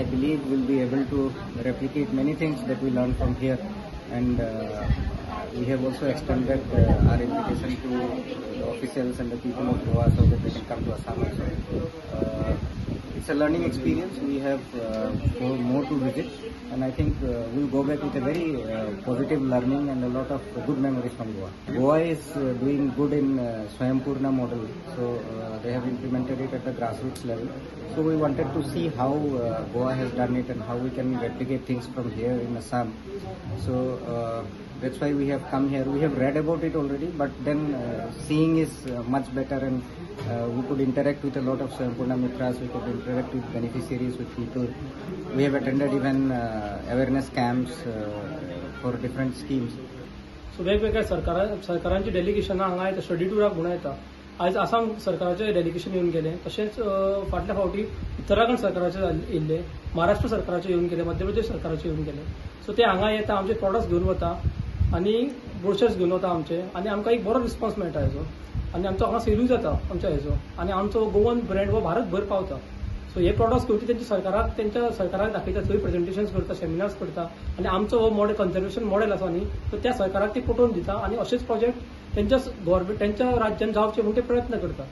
I believe we'll be able to replicate many things that we learned from here, and we have also extended our invitation to the officials and the people of Goa so that they can come to Assam also. It's a learning experience. We have more to visit, and I think we'll go back with a very positive learning and a lot of good memories from Goa. Goa is doing good in Swaympurna model, so they have implemented it at the grassroots level. So we wanted to see how Goa has done it and how we can replicate things from here in Assam. So that's why we have come here. We have read about it already, but then seeing is much better, and we could interact with a lot of Swaympurna Mitras, we could interact with beneficiaries, with people. We have attended even awareness camps for different schemes. सो वेगवेगळ्या सरकारांची डेलिगेशनां हांगा येता, study टुराक म्हणून येता. आज आसाम सरकाराचे delegation येवन गेले, तशेंच फाटल्या फावटी उत्तराखंड सरकाराचे येयल्ले, महाराष्ट्र सरकाराचे येवन गेले, मध्य प्रदेश सरकाराचे येवन गेले. सो ते हांगा येता, आमचे प्रॉडक्ट्स घेवन वता आनी ब्रोशर्स घेवन वता आमचे, आनी आमकां एक बरो रिस्पॉन्स मेळटा हेजो, आनी आमचो हांगा सेलूय जाता आमच्या हेजो, आनी आमचो गोवन ब्रँड हो भारतभर पावता. सो हे प्रॉडक्ट्स घेवन त्यांच्या सरकाराक दाखयता, थंय प्रेझेंटेशन्स करता, सेमिनार्स करता, आनी आमचो हो मॉडेल कन्झर्वेशन मॉडेल आसा न्ही, तो त्या सरकाराक ते पटोवन दिता, आनी अशेच प्रोजेक्ट त्यांच्या राज्यात जावचे म्हणून ते प्रयत्न करता.